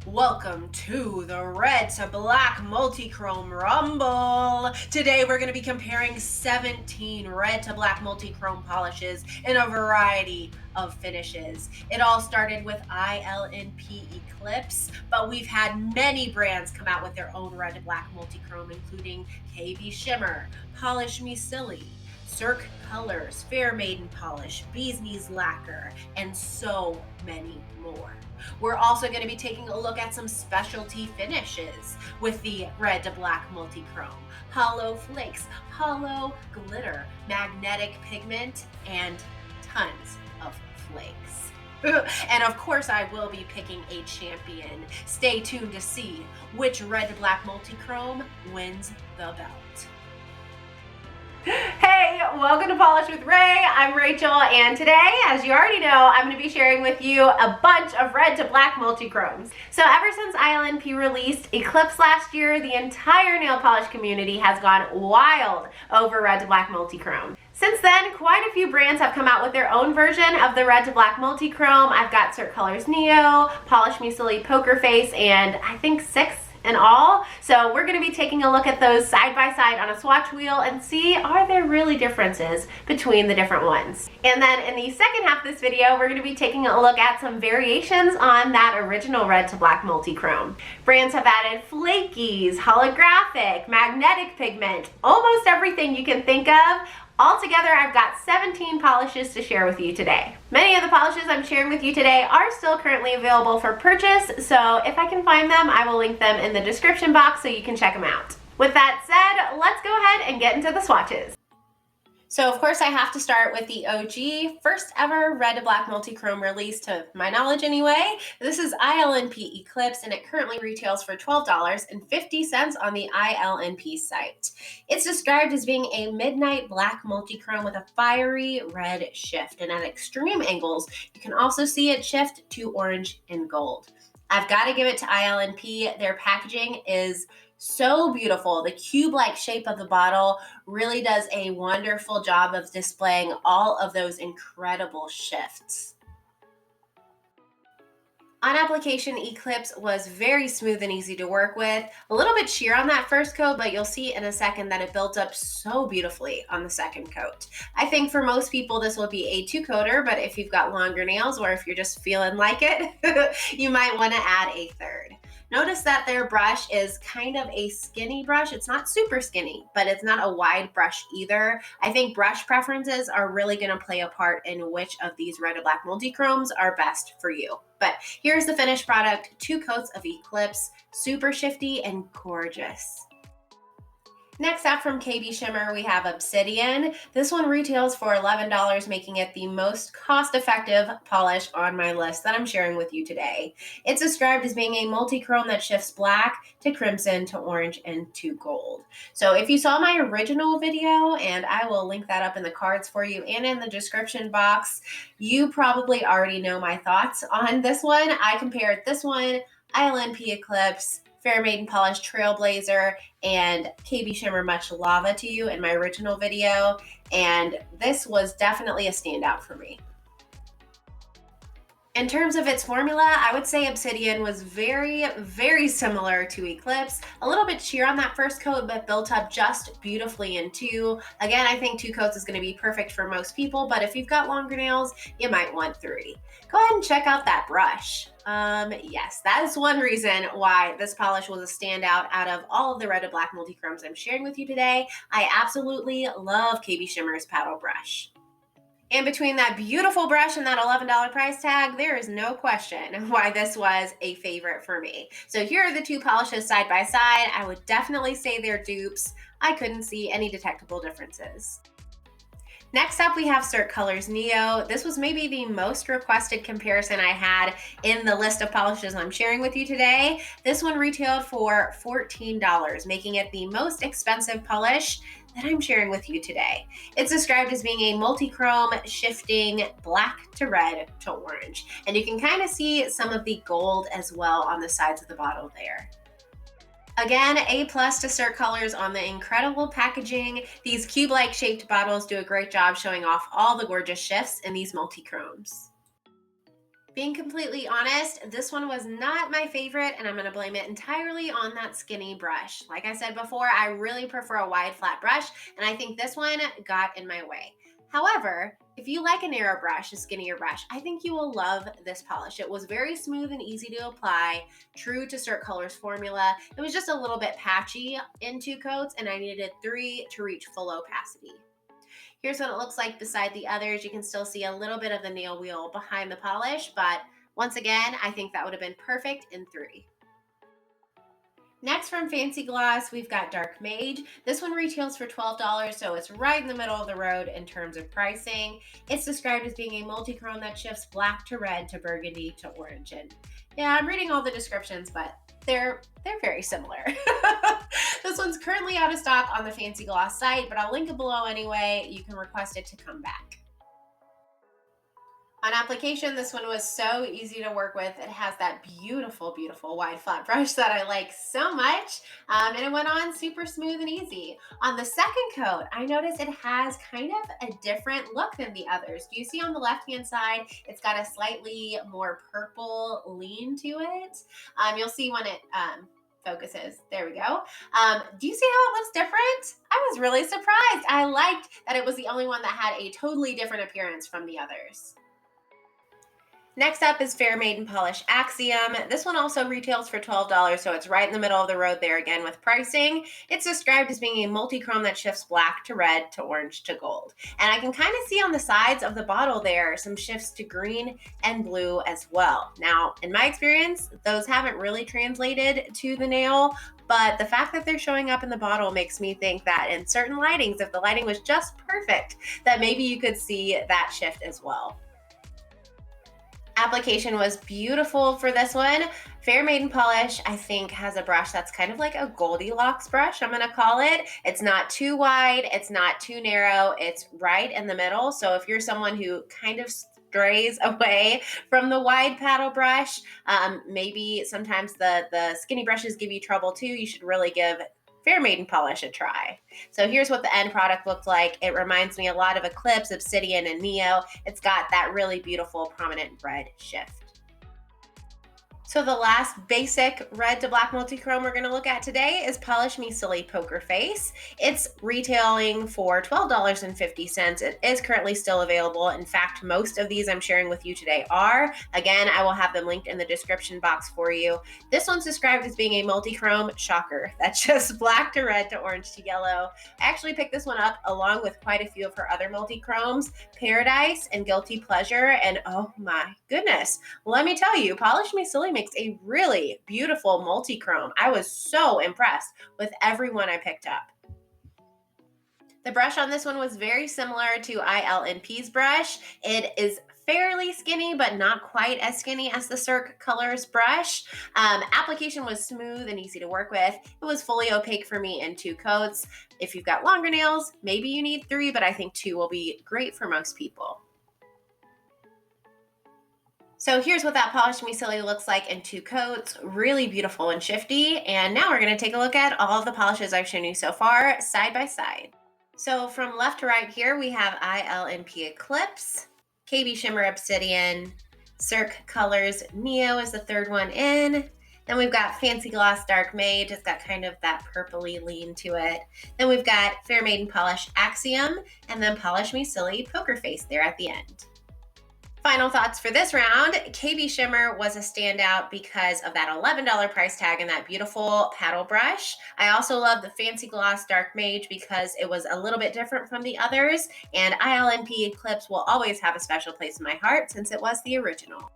Welcome to the red to black multichrome rumble. Today we're going to be comparing 17 red to black multichrome polishes in a variety of finishes. It all started with ILNP Eclipse, but we've had many brands come out with their own red to black multichrome, including KB Shimmer, Polish Me Silly, Cirque Colors, Fair Maiden Polish, Knees Lacquer, and so many more. We're also going to be taking a look at some specialty finishes with the red to black multichrome, hollow flakes, hollow glitter, magnetic pigment, and tons of flakes. And of course, I will be picking a champion. Stay tuned to see which red to black multichrome wins the belt. Hey, welcome to Polish with Ray. I'm Rachel, and today, as you already know, I'm going to be sharing with you a bunch of red to black multichromes. So ever since ILNP released Eclipse last year, the entire nail polish community has gone wild over red to black multichrome. Since then, quite a few brands have come out with their own version of the red to black multichrome. I've got Cirque Colors Neo, Polish Me Silly Poker Face, and I think 6 in all. So we're going to be taking a look at those side by side on a swatch wheel and see, are there really differences between the different ones? And then in the second half of this video, we're going to be taking a look at some variations on that original red to black multichrome. Brands have added flakies, holographic, magnetic pigment, almost everything you can think of. Altogether, I've got 17 polishes to share with you today. Many of the polishes I'm sharing with you today are still currently available for purchase, so if I can find them, I will link them in the description box so you can check them out. With that said, let's go ahead and get into the swatches. So of course I have to start with the OG, first ever red to black multichrome release to my knowledge anyway. This is ILNP Eclipse and it currently retails for $12.50 on the ILNP site. It's described as being a midnight black multichrome with a fiery red shift, and at extreme angles you can also see it shift to orange and gold. I've got to give it to ILNP. Their packaging is so beautiful. The cube-like shape of the bottle really does a wonderful job of displaying all of those incredible shifts. On application, Eclipse was very smooth and easy to work with. A little bit sheer on that first coat, but you'll see in a second that it builds up so beautifully on the second coat. I think for most people this will be a 2-coater, but if you've got longer nails or if you're just feeling like it, you might want to add a third. Notice that their brush is kind of a skinny brush. It's not super skinny, but it's not a wide brush either. I think brush preferences are really going to play a part in which of these red to black multichromes are best for you. But here's the finished product, 2 coats of Eclipse, super shifty and gorgeous. Next up from KB Shimmer, we have Obsidian. This one retails for $11, making it the most cost-effective polish on my list that I'm sharing with you today. It's described as being a multichrome that shifts black to crimson to orange and to gold. So if you saw my original video, and I will link that up in the cards for you and in the description box, you probably already know my thoughts on this one. I compared this one, ILNP Eclipse, Fair Maiden Polish Trailblazer, and KB Shimmer Much Lava to you in my original video, and this was definitely a standout for me. In terms of its formula, I would say Obsidian was very, very similar to Eclipse. A little bit sheer on that first coat, but built up just beautifully in 2. Again, I think 2 coats is going to be perfect for most people, but if you've got longer nails, you might want 3. Go ahead and check out that brush. Yes, that is one reason why this polish was a standout out of all of the red to black multichromes I'm sharing with you today. I absolutely love KB Shimmer's paddle brush. And between that beautiful brush and that $11 price tag, there is no question why this was a favorite for me. So here are the 2 polishes side by side. I would definitely say they're dupes. I couldn't see any detectable differences. Next up, we have Cirque Colors Neo. This was maybe the most requested comparison I had in the list of polishes I'm sharing with you today. This one retailed for $14, making it the most expensive polish that I'm sharing with you today. It's described as being a multichrome shifting black to red to orange. And you can kind of see some of the gold as well on the sides of the bottle there. Again, A+ to Cirque Colors on the incredible packaging. These cube-like shaped bottles do a great job showing off all the gorgeous shifts in these multichromes. Being completely honest, this one was not my favorite, and I'm going to blame it entirely on that skinny brush. Like I said before, I really prefer a wide flat brush, and I think this one got in my way. However, if you like a narrow brush, a skinnier brush, I think you will love this polish. It was very smooth and easy to apply, true to Cert Colors formula. It was just a little bit patchy in 2 coats, and I needed 3 to reach full opacity. Here's what it looks like beside the others. You can still see a little bit of the nail wheel behind the polish, but once again, I think that would have been perfect in 3. Next from Fancy Gloss, we've got Dark Mage. This one retails for $12, so it's right in the middle of the road in terms of pricing. It's described as being a multi-chrome that shifts black to red to burgundy to orange. And yeah, I'm reading all the descriptions, but they're very similar. This one's currently out of stock on the Fancy Gloss site, but I'll link it below anyway. You can request it to come back. On application, this one was so easy to work with. It has that beautiful, beautiful wide flat brush that I like so much, and it went on super smooth and easy. On the second coat, I noticed it has kind of a different look than the others. Do you see on the left-hand side, it's got a slightly more purple lean to it? You'll see when it focuses. There we go. Do you see how it looks different? I was really surprised. I liked that it was the only one that had a totally different appearance from the others. Next up is Fair Maiden Polish Axiom. This one also retails for $12, so it's right in the middle of the road there again with pricing. It's described as being a multi-chrome that shifts black to red to orange to gold. And I can kind of see on the sides of the bottle there some shifts to green and blue as well. Now, in my experience, those haven't really translated to the nail, but the fact that they're showing up in the bottle makes me think that in certain lightings, if the lighting was just perfect, that maybe you could see that shift as well. Application was beautiful for this one. Fair Maiden Polish, I think, has a brush that's kind of like a Goldilocks brush, I'm gonna call it. It's not too wide, it's not too narrow, it's right in the middle. So if you're someone who kind of strays away from the wide paddle brush, maybe sometimes the skinny brushes give you trouble too, you should really give Fair Maiden Polish a try. So here's what the end product looked like. It reminds me a lot of Eclipse, Obsidian, and Neo. It's got that really beautiful prominent red shift. So the last basic red to black multi-chrome we're gonna look at today is Polish Me Silly Poker Face. It's retailing for $12.50. It is currently still available. In fact, most of these I'm sharing with you today are. Again, I will have them linked in the description box for you. This one's described as being a multi-chrome shocker that's just black to red to orange to yellow. I actually picked this one up along with quite a few of her other multi-chromes, Paradise and Guilty Pleasure, and oh my goodness, let me tell you, Polish Me Silly makes a really beautiful multi-chrome. I was so impressed with every one I picked up. The brush on this one was very similar to ILNP's brush. It is fairly skinny, but not quite as skinny as the Cert Colors brush. Application was smooth and easy to work with. It was fully opaque for me in 2 coats. If you've got longer nails, maybe you need 3, but I think 2 will be great for most people. So here's what that Polish Me Silly looks like in 2 coats. Really beautiful and shifty. And now we're going to take a look at all of the polishes I've shown you so far, side by side. So from left to right here, we have ILNP Eclipse, KB Shimmer Obsidian, Cert Colors Neo is the third one in. Then we've got Fancy Gloss Dark Mage. It's got kind of that purpley lean to it. Then we've got Fair Maiden Polish Axiom, and then Polish Me Silly Poker Face there at the end. Final thoughts for this round. KB Shimmer was a standout because of that $11 price tag and that beautiful paddle brush. I also love the Fancy Gloss Dark Mage because it was a little bit different from the others, and ILNP Eclipse will always have a special place in my heart since it was the original.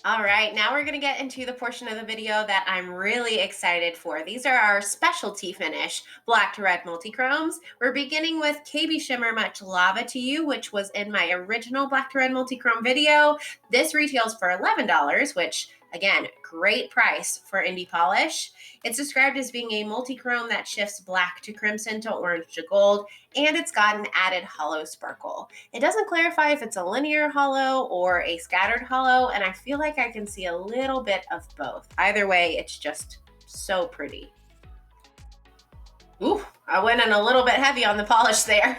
All right, now we're gonna get into the portion of the video that I'm really excited for. These are our specialty finish black to red multi-chromes. We're beginning with KB Shimmer Much Lava to You, which was in my original black to red multi-chrome video. This retails for $11, which again, great price for indie polish. It's described as being a multi-chrome that shifts black to crimson to orange to gold, and it's got an added hollow sparkle. It doesn't clarify if it's a linear hollow or a scattered hollow, and I feel like I can see a little bit of both. Either way, it's just so pretty. Ooh, I went in a little bit heavy on the polish there.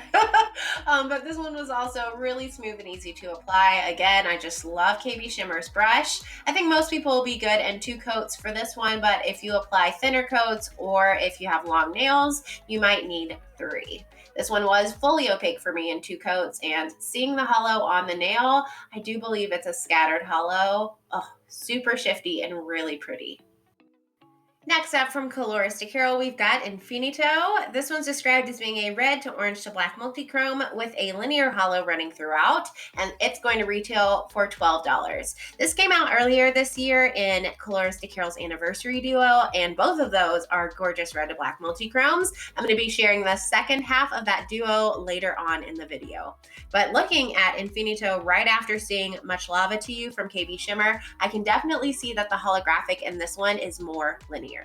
But this one was also really smooth and easy to apply. Again, I just love KB Shimmer's brush. I think most people will be good in 2 coats for this one, but if you apply thinner coats or if you have long nails, you might need 3. This one was fully opaque for me in 2 coats, and seeing the hollow on the nail, I do believe it's a scattered hollow. Oh, super shifty and really pretty. Next up from Coloristic Hero, we've got Infinito. This one's described as being a red to orange to black multichrome with a linear hollow running throughout, and it's going to retail for $12. This came out earlier this year in Coloristic Hero's Anniversary Duo, and both of those are gorgeous red to black multichromes. I'm going to be sharing the second half of that duo later on in the video. But looking at Infinito right after seeing Much Lava to You from KB Shimmer, I can definitely see that the holographic in this one is more linear.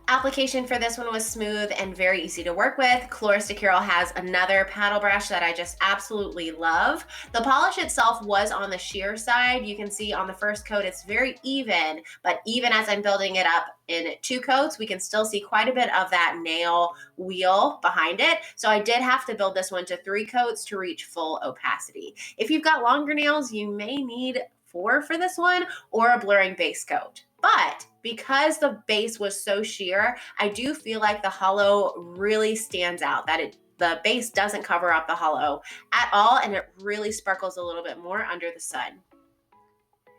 Application for this one was smooth and very easy to work with. Coloristic Hero has another paddle brush that I just absolutely love. The polish itself was on the sheer side. You can see on the first coat it's very even, but even as I'm building it up in 2 coats, we can still see quite a bit of that nail wheel behind it. So I did have to build this one to 3 coats to reach full opacity. If you've got longer nails, you may need 4 for this one or a blurring base coat. But because the base was so sheer, I do feel like the hollow really stands out, that the base doesn't cover up the hollow at all, and it really sparkles a little bit more under the sun.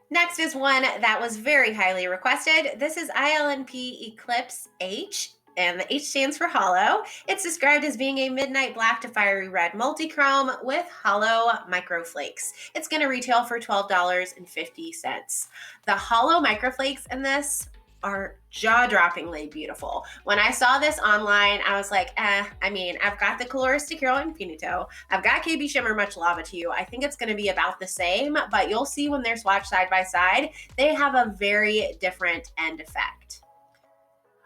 Next is one that was very highly requested. This is ILNP Eclipse H, and the H stands for hollow. It's described as being a midnight black to fiery red multichrome with hollow microflakes. It's going to retail for $12.50. The hollow microflakes in this are jaw-droppingly beautiful. When I saw this online, I was like, I mean, I've got the Coloristic Hero Infinito. I've got KB Shimmer Much Lava to You. I think it's going to be about the same, but you'll see when they're swatched side by side, they have a very different end effect.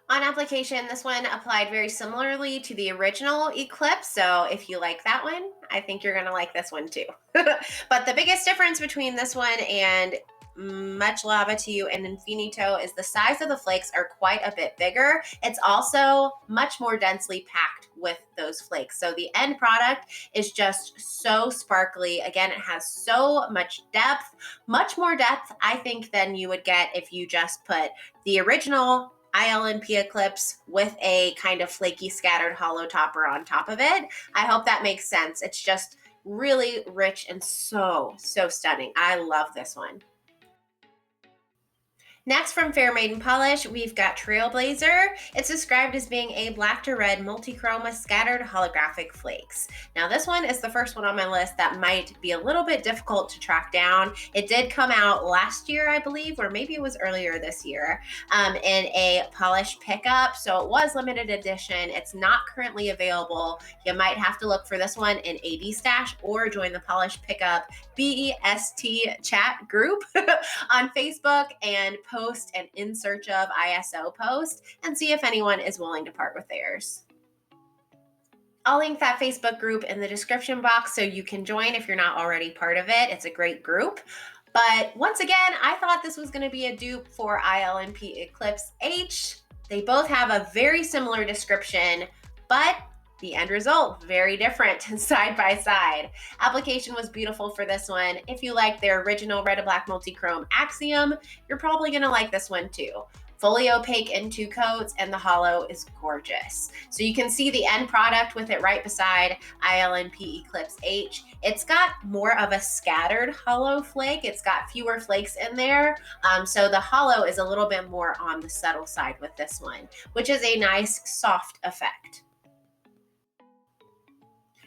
On application, this one applied very similarly to the original Eclipse, so if you like that one, I think you're going to like this one too. But the biggest difference between this one and Much Lava to You and Infinito is the size of the flakes are quite a bit bigger. It's also much more densely packed with those flakes. So the end product is just so sparkly. Again, it has so much depth, much more depth, I think, than you would get if you just put the original ILNP Eclipse with a kind of flaky scattered hollow topper on top of it. I hope that makes sense. It's just really rich and so stunning. I love this one. Next from Fair Maiden Polish, we've got Trailblazer. It's described as being a black to red multichrome scattered holographic flakes. Now this one is the first one on my list that might be a little bit difficult to track down. It did come out last year, I believe, or maybe it was earlier this year, in a polish pickup. So it was limited edition. It's not currently available. You might have to look for this one in AD Stash or join the polish pickup BEST chat group on Facebook and post an in search of ISO post and see if anyone is willing to part with theirs. I'll link that Facebook group in the description box so you can join if you're not already part of it. It's a great group. But once again, I thought this was going to be a dupe for ILNP Eclipse H. They both have a very similar description, but the end result, very different side by side. Application was beautiful for this one. If you like their original red to black multichrome Axiom, you're probably gonna like this one too. Fully opaque in 2 coats, and the hollow is gorgeous. So you can see the end product with it right beside ILNP Eclipse H. It's got more of a scattered hollow flake. It's got fewer flakes in there. So the hollow is a little bit more on the subtle side with this one, which is a nice soft effect.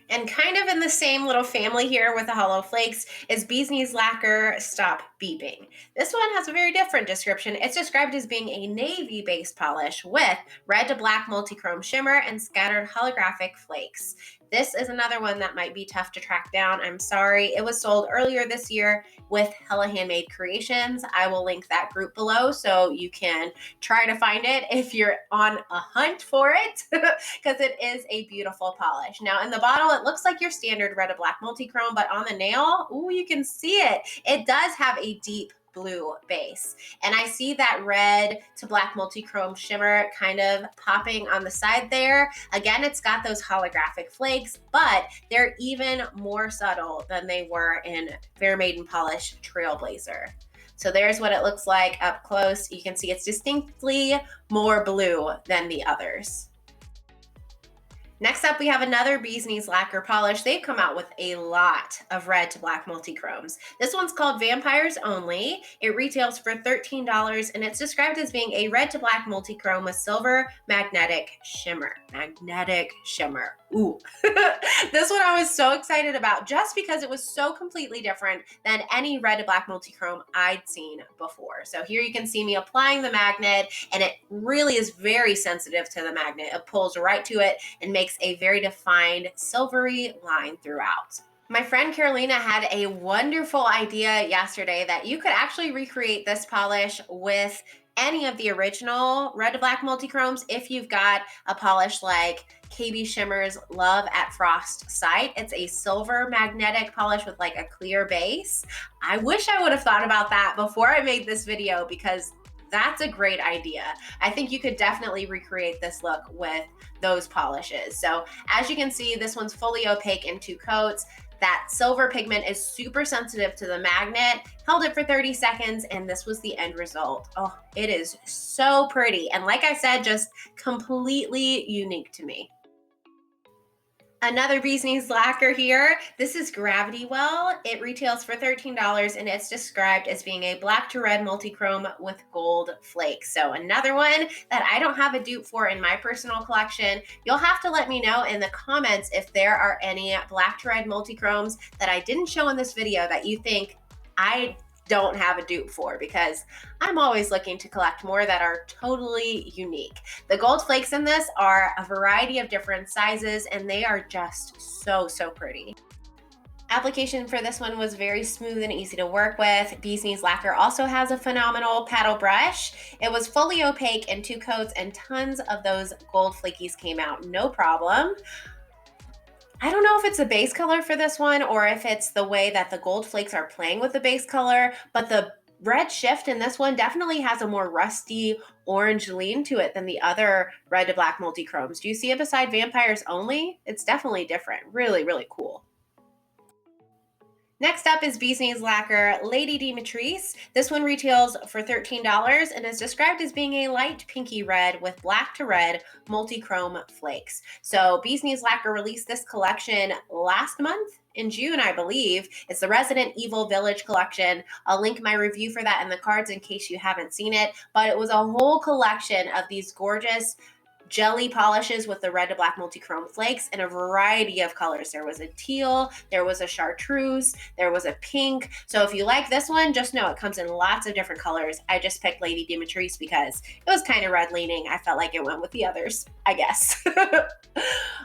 And kind of in the same little family here with the hollow flakes is Knees Lacquer Stop Beeping. This one has a very different description. It's described as being a navy-based polish with red to black multichrome shimmer and scattered holographic flakes. This is another one that might be tough to track down. I'm sorry. It was sold earlier this year with Hella Handmade Creations. I will link that group below so you can try to find it if you're on a hunt for it, because it is a beautiful polish. Now in the bottle, it looks like your standard red to black multichrome, but on the nail, ooh, you can see it. It does have a deep blue base. And I see that red to black multichrome shimmer kind of popping on the side there. Again, it's got those holographic flakes, but they're even more subtle than they were in Fair Maiden Polish Trailblazer. So there's what it looks like up close. You can see it's distinctly more blue than the others. Next up, we have another Knees Lacquer polish. They've come out with a lot of red to black multichromes. This one's called Vampires Only. It retails for $13 and it's described as being a red to black multichrome with silver magnetic shimmer. Magnetic shimmer. Ooh. This one I was so excited about just because it was so completely different than any red to black multichrome I'd seen before. So here you can see me applying the magnet, and it really is very sensitive to the magnet. It pulls right to it and makes a very defined silvery line throughout. My friend Carolina had a wonderful idea yesterday that you could actually recreate this polish with any of the original red to black multichromes if you've got a polish like KB Shimmer's Love at Frost Sight. It's a silver magnetic polish with like a clear base. I wish I would have thought about that before I made this video because that's a great idea. I think you could definitely recreate this look with those polishes. So as you can see, this one's fully opaque in 2 coats. That silver pigment is super sensitive to the magnet. Held it for 30 seconds and this was the end result. Oh, it is so pretty. And like I said, just completely unique to me. Another Knees Lacquer here. This is Gravity Well. It retails for $13 and it's described as being a black to red multichrome with gold flakes. So another one that I don't have a dupe for in my personal collection. You'll have to let me know in the comments if there are any black to red multichromes that I didn't show in this video that you think I don't have a dupe for, because I'm always looking to collect more that are totally unique. The gold flakes in this are a variety of different sizes and they are just so pretty. Application for this one was very smooth and easy to work with. Knees Lacquer also has a phenomenal paddle brush. It was fully opaque in 2 coats and tons of those gold flakies came out, no problem. I don't know if it's the base color for this one or if it's the way that the gold flakes are playing with the base color, but the red shift in this one definitely has a more rusty orange lean to it than the other red to black multichromes. Do you see it beside Vampires Only? It's definitely different. Really cool. Next up is Knees Lacquer Lady Dimitrescu. This one retails for $13 and is described as being a light pinky red with black to red multichrome flakes. So Knees Lacquer released this collection last month in June, I believe. It's the Resident Evil Village collection. I'll link my review for that in the cards in case you haven't seen it, but it was a whole collection of these gorgeous jelly polishes with the red to black multichrome flakes in a variety of colors. There was a teal, there was a chartreuse, there was a pink. So if you like this one, just know it comes in lots of different colors. I just picked Lady Dimitrescu because it was kind of red leaning. I felt like it went with the others, I guess.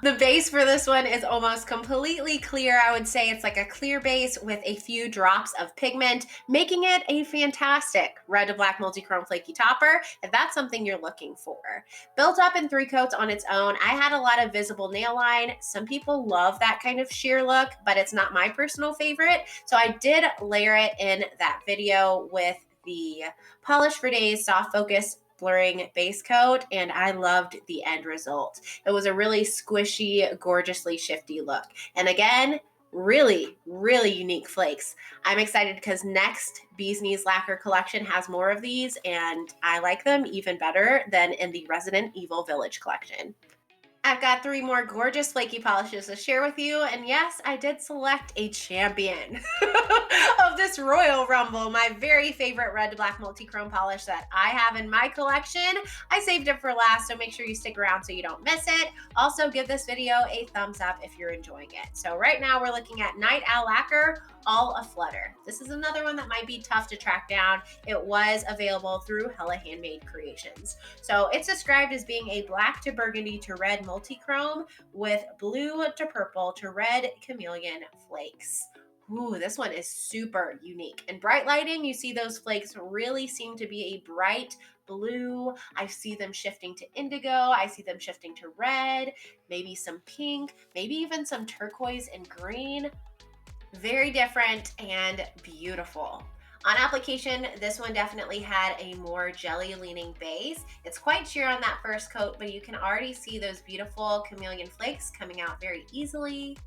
The base for this one is almost completely clear. I would say it's like a clear base with a few drops of pigment, making it a fantastic red to black multichrome flaky topper if that's something you're looking for. Built up in 3 coats on its own. I had a lot of visible nail line. Some people love that kind of sheer look, but it's not my personal favorite. So I did layer it in that video with the Polish for Days Soft Focus blurring base coat, and I loved the end result. It was a really squishy, gorgeously shifty look. And again, really unique flakes. I'm excited because next Knees Lacquer collection has more of these and I like them even better than in the Resident Evil Village collection. I've got 3 more gorgeous flaky polishes to share with you, and yes, I did select a champion of this Royal Rumble, my very favorite red to black multichrome polish that I have in my collection. I saved it for last, so make sure you stick around so you don't miss it. Also, give this video a thumbs up if you're enjoying it. So right now we're looking at Night Owl Lacquer All Aflutter. This is another one that might be tough to track down. It was available through Hella Handmade Creations. So it's described as being a black to burgundy to red multichrome with blue to purple to red chameleon flakes. Ooh, this one is super unique. In bright lighting, you see those flakes really seem to be a bright blue. I see them shifting to indigo. I see them shifting to red, maybe some pink, maybe even some turquoise and green. Very different and beautiful. On application, this one definitely had a more jelly leaning base. It's quite sheer on that first coat, but you can already see those beautiful chameleon flakes coming out very easily.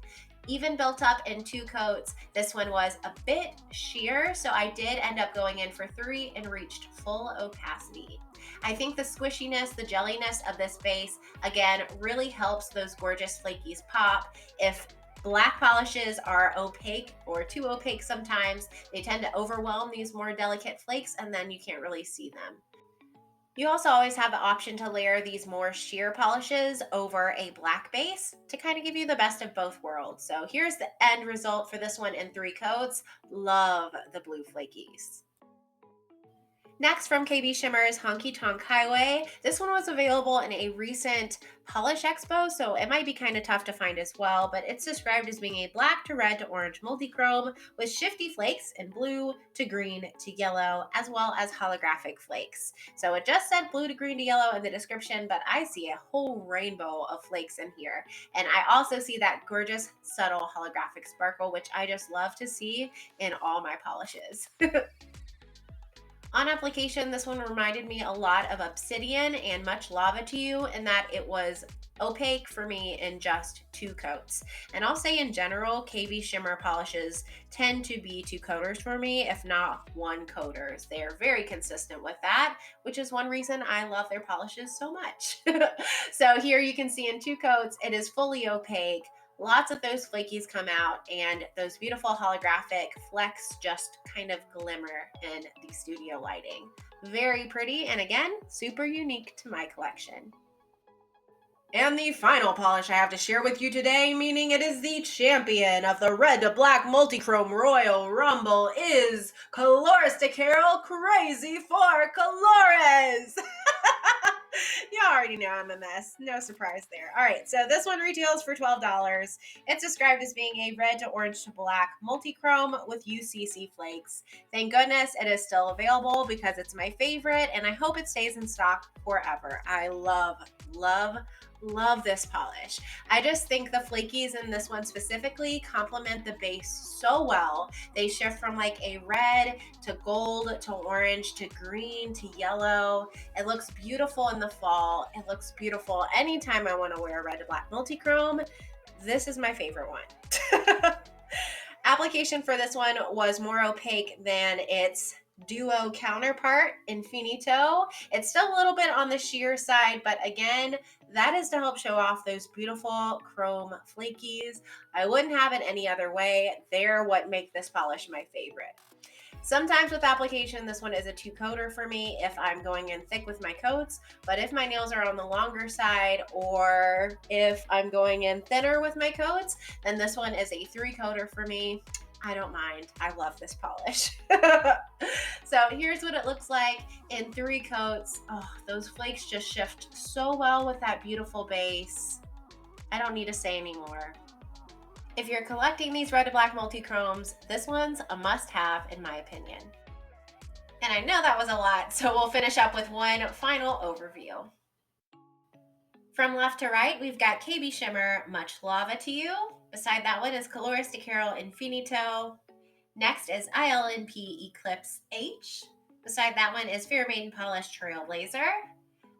Even built up in 2 coats, this one was a bit sheer, so I did end up going in for 3 and reached full opacity. I think the squishiness, the jelliness of this base, again, really helps those gorgeous flakies pop. If black polishes are opaque or too opaque sometimes, they tend to overwhelm these more delicate flakes and then you can't really see them. You also always have the option to layer these more sheer polishes over a black base to kind of give you the best of both worlds. So here's the end result for this one in 3 coats. Love the blue flakies. Next from KB Shimmer's Honky Tonk Highway. This one was available in a recent polish expo, so it might be kind of tough to find as well, but it's described as being a black to red to orange multichrome with shifty flakes in blue to green to yellow, as well as holographic flakes. So it just said blue to green to yellow in the description, but I see a whole rainbow of flakes in here. And I also see that gorgeous subtle holographic sparkle, which I just love to see in all my polishes. On application, this one reminded me a lot of Obsidian and Much Lava to You in that it was opaque for me in just 2 coats. And I'll say in general, KB Shimmer polishes tend to be 2 coaters for me, if not 1 coaters. They are very consistent with that, which is one reason I love their polishes so much. So here you can see in 2 coats, it is fully opaque. Lots of those flakies come out and those beautiful holographic flecks just kind of glimmer in the studio lighting. Very pretty and again, super unique to my collection. And the final polish I have to share with you today, meaning it is the champion of the red to black multichrome Royal Rumble, is Colores de Carol Crazy for Colores. You already know I'm a mess. No surprise there. All right, so this one retails for $12. It's described as being a red to orange to black multichrome with UCC flakes. Thank goodness it is still available because it's my favorite and I hope it stays in stock forever. I love this polish. I just think the flakies in this one specifically complement the base so well. They shift from like a red to gold to orange to green to yellow. It looks beautiful in the fall. It looks beautiful anytime I want to wear a red to black multichrome. This is my favorite one. Application for this one was more opaque than its duo counterpart, Infinito. It's still a little bit on the sheer side, but again, that is to help show off those beautiful chrome flakies. I wouldn't have it any other way. They're what make this polish my favorite. Sometimes with application, this one is a 2-coater for me if I'm going in thick with my coats, but if my nails are on the longer side or if I'm going in thinner with my coats, then this one is a 3-coater for me. I don't mind. I love this polish. So here's what it looks like in 3 coats. Oh, those flakes just shift so well with that beautiful base. I don't need to say anymore. If you're collecting these red to black multichromes, this one's a must-have in my opinion. And I know that was a lot, so we'll finish up with one final overview. From left to right, we've got KB Shimmer, Much Lava to You. Beside that one is Colores de Carol Infinito. Next is ILNP Eclipse H. Beside that one is Fair Maiden Polish Trailblazer.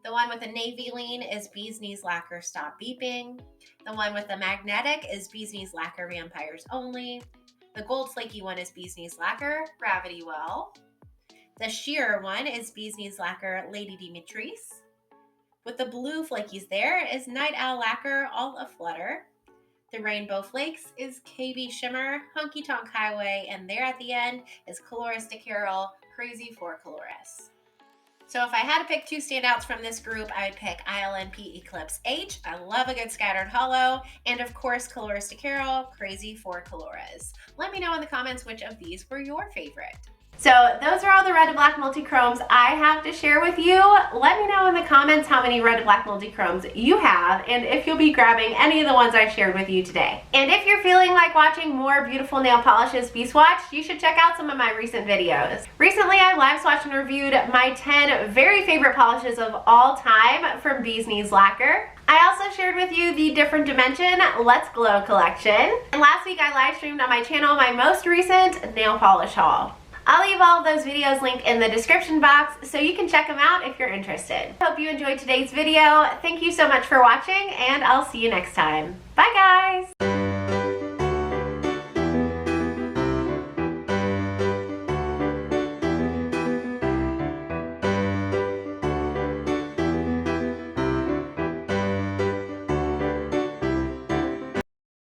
The one with the navy lean is Knees Lacquer Stop Beeping. The one with the magnetic is Knees Lacquer Vampires Only. The gold flaky one is Knees Lacquer Gravity Well. The sheer one is Knees Lacquer Lady Dimitrescu. With the blue flakies there is Night Owl Lacquer All Aflutter. The rainbow flakes is KB Shimmer, Honky Tonk Highway, and there at the end is Colores de Carol, Crazy for Colores. So if I had to pick 2 standouts from this group, I would pick ILNP Eclipse H. I love a good scattered hollow, and of course Colores de Carol, Crazy for Colores. Let me know in the comments which of these were your favorite. So those are all the red to black multichromes I have to share with you. Let me know in the comments how many red to black multichromes you have and if you'll be grabbing any of the ones I shared with you today. And if you're feeling like watching more beautiful nail polishes be swatched, you should check out some of my recent videos. Recently I live swatched and reviewed my 10 very favorite polishes of all time from Knees Lacquer. I also shared with you the Different Dimension Let's Glow collection. And last week I live streamed on my channel my most recent nail polish haul. I'll leave all of those videos linked in the description box so you can check them out if you're interested. Hope you enjoyed today's video. Thank you so much for watching, and I'll see you next time. Bye guys!